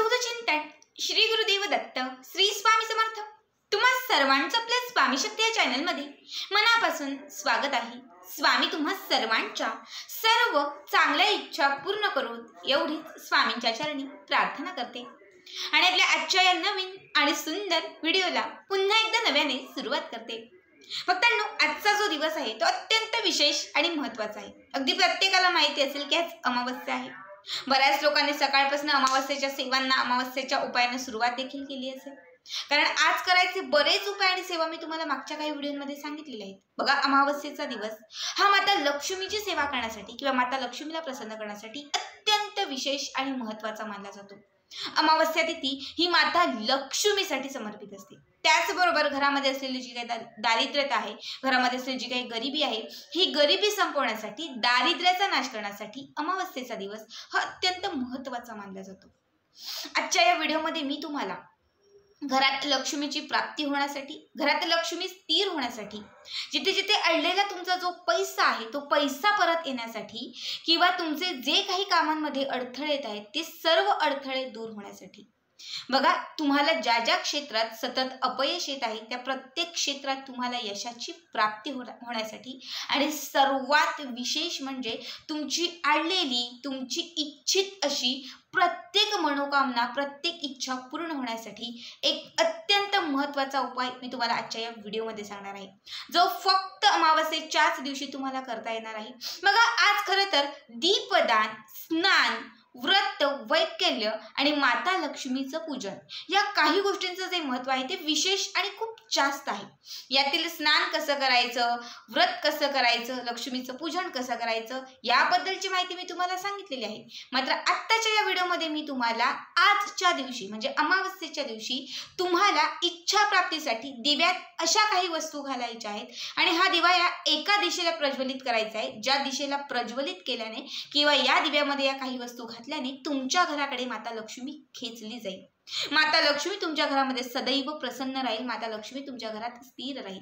अवधूत चिंतन श्री गुरुदेव दत्त श्री स्वामी समर्थ। तुम्हा सर्वांचं आपल्या स्वामी शक्ती या चॅनल मध्ये मनापासून स्वागत आहे। स्वामी तुम्हा सर्वांच्या सर्व चांगल्या इच्छा पूर्ण करून एवढीच स्वामींच्या चरणी प्रार्थना करते आणि आपल्या आजच्या या नवीन आणि सुंदर व्हिडिओला पुन्हा एकदा नव्याने सुरुवात करते। भक्तांनो, आजचा जो दिवस आहे तो अत्यंत विशेष आणि महत्त्वाचा आहे। अगदी प्रत्येकाला माहिती असेल की आज अमावस्या आहे। बऱ्याच लोकांनी सकाळपासून अमावस्येच्या सेवांना, अमावस्येच्या उपायांना सुरुवात देखील केली असेल, कारण आज करायचे बरेच उपाय आणि सेवा मी तुम्हाला मागच्या काही व्हिडिओमध्ये सांगितलेले आहेत। बघा, अमावस्येचा दिवस हा माता लक्ष्मीची सेवा करण्यासाठी किंवा माता लक्ष्मीला प्रसन्न करण्यासाठी अत्यंत विशेष आणि महत्त्वाचा मानला जातो। अमावस्या तिथी ही माता लक्ष्मीसाठी समर्पित असते। त्याचबरोबर घरामध्ये असलेली जी काही दारिद्र्यता आहे, घरामध्ये असलेली जी काही गरिबी आहे, ही गरिबी संपवण्यासाठी, दारिद्र्याचा नाश करण्यासाठी अमावस्येचा दिवस हा अत्यंत महत्त्वाचा मानला जातो। आजच्या या व्हिडिओमध्ये मी तुम्हाला घरात लक्ष्मीची प्राप्ती होण्यासाठी, घरात लक्ष्मी स्थिर होण्यासाठी, जिथे जिथे अडलेला तुमचा जो पैसा आहे तो पैसा परत येण्यासाठी किंवा तुमचे जे काही कामांमध्ये अडथळे येत आहेत ते सर्व अडथळे दूर होण्यासाठी, बघा, तुम्हाला ज्या ज्या क्षेत्रात सतत अपयश येत आहे त्या प्रत्येक क्षेत्रात तुम्हाला यशाची प्राप्ती होण्यासाठी आणि सर्वात विशेष म्हणजे तुमची अडलेली, तुमची इच्छित अशी प्रत्येक मनोकामना, प्रत्येक इच्छा पूर्ण होण्यासाठी एक अत्यंत महत्त्वाचा उपाय मी तुम्हाला आजच्या या व्हिडिओमध्ये सांगणार आहे, जो फक्त अमावस्येच्याच दिवशी तुम्हाला करता येणार आहे। बघा, आज खरं तर दीपदान, स्नान, व्रत, वैकल्य आणि माता लक्ष्मीचं पूजन या काही गोष्टींचं जे महत्त्व आहे ते विशेष आणि खूप जास्त आहे। यातील स्नान कसं करायचं, व्रत कसं करायचं, लक्ष्मीचं पूजन कसं करायचं याबद्दलची माहिती मी तुम्हाला सांगितलेली आहे। मात्र आत्ताच्या या व्हिडिओमध्ये मी तुम्हाला आजच्या दिवशी म्हणजे अमावस्येच्या दिवशी तुम्हाला इच्छा प्राप्तीसाठी दिव्यात अशा काही वस्तू घालायच्या आहेत आणि हा दिवा या एका दिशेला प्रज्वलित करायचा आहे, ज्या दिशेला प्रज्वलित केल्याने किंवा या दिव्यामध्ये या काही वस्तू घातल्याने तुमच्या घराकडे माता लक्ष्मी खेचली जाईल। माता लक्ष्मी तुमच्या घरामध्ये सदैव प्रसन्न राहील, माता लक्ष्मी तुमच्या घरात स्थिर राहील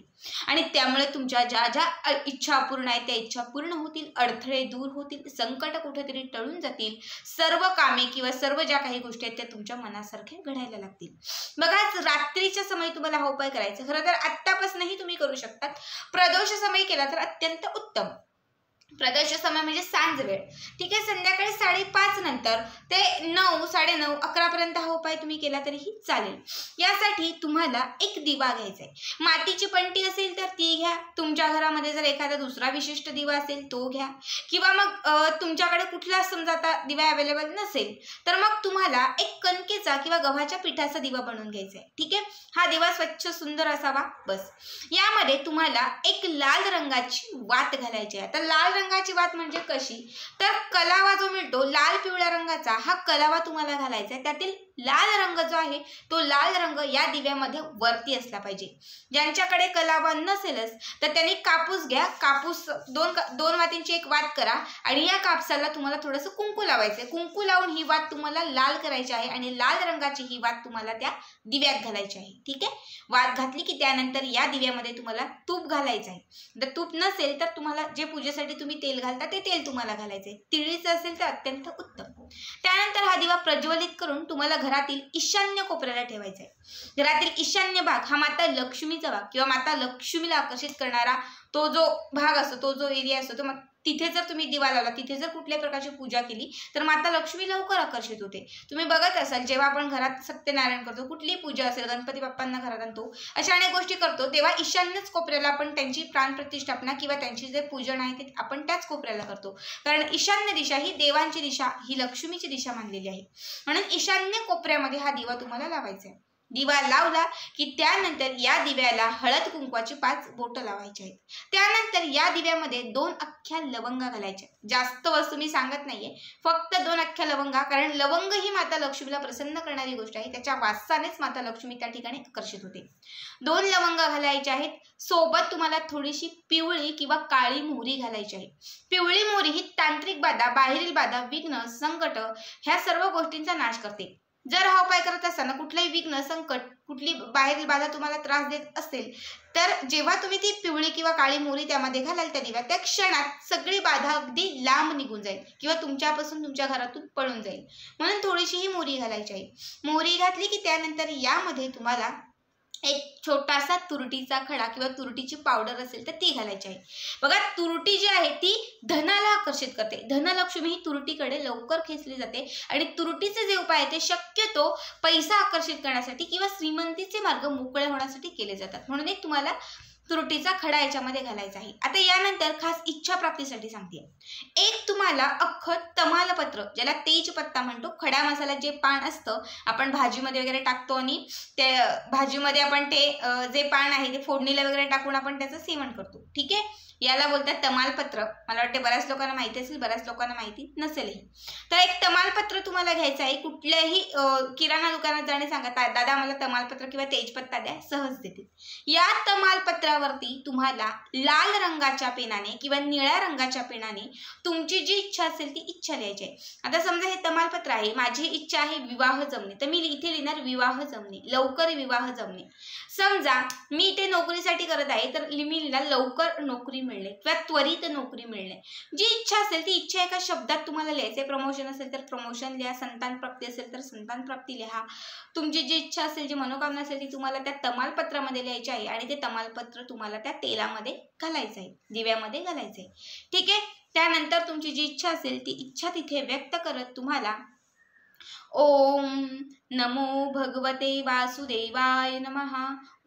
आणि त्यामुळे तुमच्या ज्या ज्या इच्छा अपूर्ण आहेत त्या इच्छा पूर्ण होतील, अडथळे दूर होतील, संकट कुठेतरी टळून जातील, सर्व कामे किंवा सर्व ज्या काही गोष्टी आहेत त्या तुमच्या मनासारखे घडायला लागतील। बघा, रात्रीच्या समयी तुम्हाला हा उपाय करायचा, खरं तर आत्तापासूनही तुम्ही करू शकता। प्रदोष समयी केला तर अत्यंत उत्तम। प्रदोष समय म्हणजे सांज वेळ, ठीक आहे, संध्याकाळी 5:30 नंतर ते 9, 9:30, 11 पर्यंत हा उपाय तुम्ही केला तरीही चालेल। यासाठी तुम्हाला एक दिवा घ्यायचा आहे। मातीची पंटी असेल तर ती घ्या, तुमच्या घरामध्ये जर एखादा दुसरा विशिष्ट दिवा असेल तो घ्या, किंवा मग तुमच्याकडे कुठला समजा आता दिवा अवेलेबल नसेल तर मग तुम्हाला एक कणकेचा किंवा गव्हाच्या पिठाचा दिवा बनवून घ्यायचा आहे, ठीक आहे। हा दिवा स्वच्छ सुंदर असावा बस। यामध्ये तुम्हाला एक लाल रंगाची वात घालायची आहे। आता लाल रंगाची वात म्हणजे कशी, तर कलावा जो मिळतो लाल पिवळ्या रंगाचा, हा कलावा तुम्हाला घालायचा आहे। त्यातील लाल रंग जो आहे तो लाल रंग या दिव्यामध्ये वरती असला पाहिजे। ज्यांच्याकडे कलावा नसेलच तर त्यांनी कापूस घ्या, कापूस दोन वातींची एक वात करा आणि या कापसाला तुम्हाला थोडंसं कुंकू लावायचं। कुंकू लावून ही वात तुम्हाला लाल करायची आहे आणि लाल रंगाची ही वात तुम्हाला त्या दिव्यात घालायची आहे, ठीक आहे। वात घातली की त्यानंतर या दिव्यामध्ये तुम्हाला तूप घालायचं आहे। जर तूप नसेल तर तुम्हाला जे पूजेसाठी तुम्ही तेल घालता ते तेल तुम्हाला घालायचं आहे। तिळीचं असेल तर अत्यंत उत्तम। त्यानंतर हा दिवा प्रज्वलित करून तुम्हाला घरातील ईशान्य कोपऱ्याला ठेवायचा आहे। घरातील ईशान्य भाग हा माता लक्ष्मीचा भाग किंवा माता लक्ष्मीला आकर्षित करणारा तो जो भाग असतो, तो जो एरिया असतो, तो तिथे जर तुम्ही दिवा लावला, तिथे जर कुठल्याही प्रकारची पूजा केली तर माता लक्ष्मी लवकर आकर्षित होते। तुम्ही बघत असाल जेव्हा आपण घरात सत्यनारायण करतो, कुठलीही पूजा असेल, गणपती बाप्पांना घरात आणतो, अशा अनेक गोष्टी करतो, तेव्हा ईशान्यच कोपऱ्याला आपण त्यांची प्राणप्रतिष्ठापना किंवा त्यांची जे पूजन आहे ते आपण त्याच कोपऱ्याला करतो, कारण ईशान्य दिशा ही देवांची दिशा, ही लक्ष्मीची दिशा मानलेली आहे। म्हणून ईशान्य कोपऱ्यामध्ये हा दिवा तुम्हाला लावायचा आहे। दिवा लावला की त्यानंतर या दिव्याला हळद कुंकवाची 5 बोटं लावायची आहेत। त्यानंतर या दिव्यामध्ये 2 अख्ख्या लवंगा घालायच्या। जास्त वस्तू मी सांगत नाहीये, फक्त 2 अख्ख्या लवंगा, कारण लवंग ही माता लक्ष्मीला प्रसन्न करणारी गोष्ट आहे, त्याच्या वासानेच माता लक्ष्मी त्या ठिकाणी आकर्षित होते। 2 लवंगा घालायच्या आहेत। सोबत तुम्हाला थोडीशी पिवळी किंवा काळी मोहरी घालायची आहे। पिवळी मोहरी ही तांत्रिक बाधा, बाहेरील बाधा, विघ्न, संकट ह्या सर्व गोष्टींचा नाश करते। जर हा उपाय करत असताना कुठलाही विघ्न, संकट, कुठली बाहेरील बाधा तुम्हाला त्रास देत असेल तर जेव्हा तुम्ही ती पिवळी किंवा काळी मोहरी त्यामध्ये घालाल त्या दिव्यात, त्या क्षणात सगळी बाधा अगदी लांब निघून जाईल किंवा तुमच्यापासून, तुमच्या घरातून पळून जाईल. म्हणून थोडीशी ही मोहरी घालायची आहे. मोहरी घातली की त्यानंतर यामध्ये तुम्हाला एक छोटासा तुरटीचा खडा किंवा तुरटीची पावडर असेल तर ती घालायची आहे. बघा, तुरटी जी आहे ती धनाला आकर्षित करते. धनलक्ष्मी ही तुरटीकडे लवकर खेचली जाते आणि तुरटीचे जे उपाय आहेत ते शक्यतो पैसा आकर्षित करण्यासाठी किंवा श्रीमंतीचे मार्ग मोकळे होण्यासाठी केले जातात. म्हणून एक तुम्हाला तुरटीचा खडा याच्यामध्ये घालायचा आहे. आता यानंतर खास इच्छा प्राप्तीसाठी सांगते. एक तुम्हाला अख्खं तमालपत्र, ज्याला तेजपत्ता म्हणतो, खडा मसाला जे पान असतं आपण भाजीमध्ये वगैरे टाकतो आणि ते भाजीमध्ये आपण ते जे पान आहे ते फोडणीला वगैरे टाकून आपण त्याचं सेवन करतो. ठीक आहे, याला बोलतात तमालपत्र. मला वाटते बऱ्याच लोकांना माहिती असेल, बऱ्याच लोकांना माहिती नसेलही. तर एक तमालपत्र तुम्हाला घ्यायचं आहे. कुठल्याही किराणा दुकानात जाणे सांगा, दादा मला तमालपत्र किंवा तेजपत्ता द्या, सहज देतील. या तमालपत्रावरती तुम्हाला लाल रंगाच्या पेनाने किंवा निळ्या रंगाच्या पेनाने तुमची जी इच्छा असेल ती इच्छा लिहायची आहे. आता समजा हे तमालपत्र आहे, माझी इच्छा आहे विवाह जमणे, तर मी इथे लिहिणार विवाह जमणे, लवकर विवाह जमणे. समजा मी इथे नोकरीसाठी करत आहे तर मी लिहिणार लवकर नोकरी मिळणे किंवा त्वरित नोकरी मिळणे. जी इच्छा असेल ती इच्छा एका शब्दात तुम्हाला लिहायचे. प्रमोशन असेल तर प्रमोशन लिहा, संतान प्राप्ती असेल तर संतान प्राप्ती लिहा. तुमची जी इच्छा असेल, जी मनोकामना असेल ती तुम्हाला त्या तमालपत्रामध्ये लिहायची आहे आणि ते तमालपत्र तुम्हाला त्या तेलामध्ये घालायचं आहे, दिव्यामध्ये घालायचं आहे. ठीक आहे, त्यानंतर तुमची जी इच्छा असेल ती इच्छा तिथे व्यक्त करत तुम्हाला ओम नमो भगवते वासुदेवाय नमः,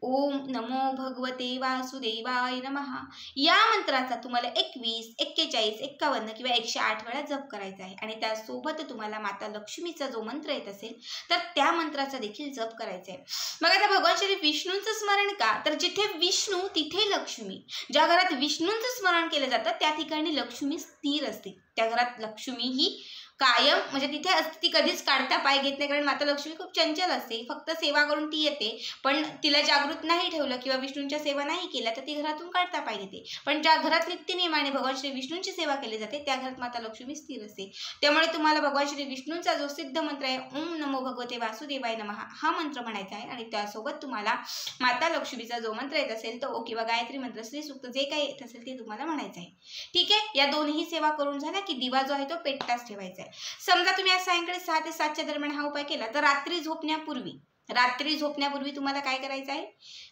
ओम नमो भगवते वासुदेवाय नमः या मंत्राचा तुम्हाला 21, 41, 51 किंवा 108 वेळा जप करायचा आहे. आणि त्यासोबत तुम्हाला माता लक्ष्मीचा जो मंत्र येत असेल तर त्या मंत्राचा देखील जप करायचा आहे. मग आता भगवान श्री विष्णूंचं स्मरण का, तर जिथे विष्णू तिथे लक्ष्मी. ज्या घरात विष्णूंचं स्मरण केलं जातं त्या ठिकाणी लक्ष्मी स्थिर असते. त्या घरात लक्ष्मी ही कायम म्हणजे तिथे असते, ती कधीच काढता पाय घेत नाही. कारण माता लक्ष्मी खूप चंचल असते, फक्त सेवा करून ती येते. पण तिला जागृत नाही ठेवलं किंवा विष्णूंच्या सेवा नाही केल्या तर ती घरातून काढता पाय घेते. पण ज्या घरात नित्यनियमाने भगवान श्री विष्णूंची सेवा केली जाते त्या घरात माता लक्ष्मी स्थिर असते. त्यामुळे तुम्हाला भगवान श्री विष्णूंचा जो सिद्ध मंत्र आहे ओम नमो भगवते वासुदेवाय नमः हा मंत्र म्हणायचा आहे. आणि त्यासोबत तुम्हाला माता लक्ष्मीचा जो मंत्र येत असेल तो किंवा गायत्री मंत्र, श्री सूक्त जे काही येत असेल ते तुम्हाला म्हणायचं आहे. ठीक आहे, या दोन्ही सेवा करून झाल्या की दिवा जो आहे तो पेटताच ठेवायचा आहे. समजा तुम्ही आज सायंकाळी 6 ते 7च्या दरम्यान हा उपाय केला तर रात्री झोपण्यापूर्वी तुम्हाला काय करायचं आहे,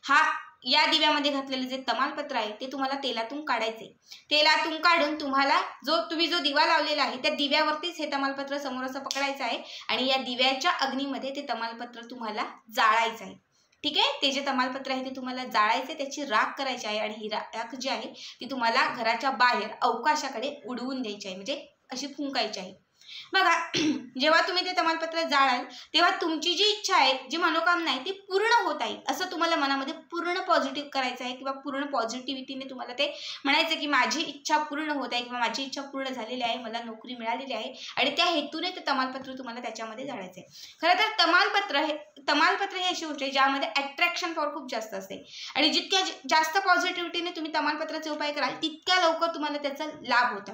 हा या दिव्यामध्ये घातलेले जे तमालपत्र आहे ते तुम्हाला तेलातून काढायचे. तेलातून काढून तुम्हाला तुम्ही जो दिवा लावलेला आहे त्या दिव्यावरतीच हे तमालपत्र समोर असं पकडायचं आहे आणि या दिव्याच्या अग्नीमध्ये ते तमालपत्र तुम्हाला जाळायचं आहे. ठीक आहे, ते जे तमालपत्र आहे ते तुम्हाला जाळायचे, त्याची राख करायची आहे आणि ही राख जी आहे ती तुम्हाला घराच्या बाहेर अवकाशाकडे उडवून द्यायची आहे, म्हणजे अशी फुंकायची आहे. बघा, जेव्हा तुम्ही ते तमालपत्र जाळाल तेव्हा तुमची जी इच्छा आहे, जी मनोकामना आहे ती पूर्ण होत आहे असं तुम्हाला मनामध्ये पूर्ण पॉझिटिव्ह करायचं आहे किंवा पूर्ण पॉझिटिव्हिटीने तुम्हाला ते म्हणायचं की माझी इच्छा पूर्ण होत आहे किंवा माझी इच्छा पूर्ण झालेली आहे, मला नोकरी मिळालेली आहे. आणि त्या हेतूने ते तमालपत्र तुम्हाला त्याच्यामध्ये जाळायचं आहे. खरं तर तमालपत्र ही अशी गोष्ट आहे ज्यामध्ये अट्रॅक्शन पॉवर खूप जास्त असते आणि जितक्या जास्त पॉझिटिव्हिटीने तुम्ही तमालपत्राचे उपाय कराल तितक्या लवकर तुम्हाला त्याचा लाभ होतो.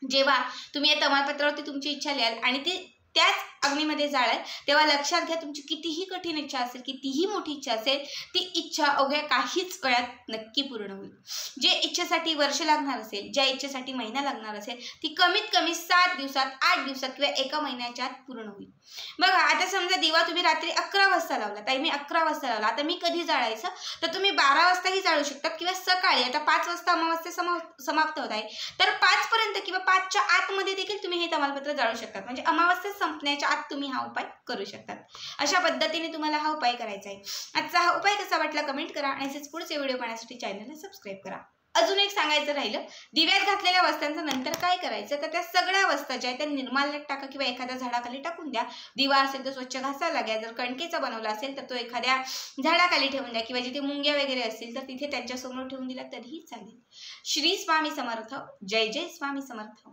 जेव्हा तुम्ही या तमालपत्रावरती तुमची इच्छा लिहाल आणि ती त्याच अग्नीमध्ये जाळाल तेव्हा लक्षात घ्या तुमची कितीही कठीण इच्छा असेल, कितीही मोठी इच्छा असेल, ती इच्छा अवघ्या काहीच वेळात नक्की पूर्ण होईल. जे इच्छेसाठी वर्ष लागणार असेल, ज्या इच्छेसाठी महिना लागणार असेल ती कमीत कमी 7 दिवसात, 8 दिवसात किंवा 1 महिन्याच्या आत पूर्ण होईल. बघा, आता समजा दिवा तुम्ही रात्री 11 वाजता लावला, ताई मी 11 वाजता लावला, आता मी कधी जाळायचं, तर तुम्ही 12 वाजताही जाळू शकतात किंवा सकाळी. आता 5 वाजता अमावास्या समाप्त होत आहे तर 5 पर्यंत किंवा 5च्या आतमध्ये देखील तुम्ही हे तमालपत्र जाळू शकतात. म्हणजे अमावास्या संपण्याच्या आत तुम्ही हा उपाय करू शकतात. अशा पद्धतीने तुम्हाला हा उपाय करायचा आहे. आजचा हा उपाय कसा वाटला कमेंट करा आणि असेच पुढचे व्हिडिओ पाहण्यासाठी चॅनलला सबस्क्राईब करा. अजून एक सांगायचं राहिलं, दिव्यात घातलेल्या वस्त्रांचं नंतर काय करायचं, तर त्या सगळ्या वस्त्रा ज्या आहेत त्या निर्माल्यात टाका किंवा एखाद्या झाडाखाली टाकून द्या. दिवा असेल तर स्वच्छ घासायला घ्या. जर कणकेचा बनवला असेल तर तो एखाद्या झाडाखाली ठेवून द्या किंवा जिथे मुंग्या वगैरे असतील तर तिथे त्यांच्यासमोर ठेवून दिला तरीही चालेल. श्री स्वामी समर्थ. जय जय स्वामी समर्थ.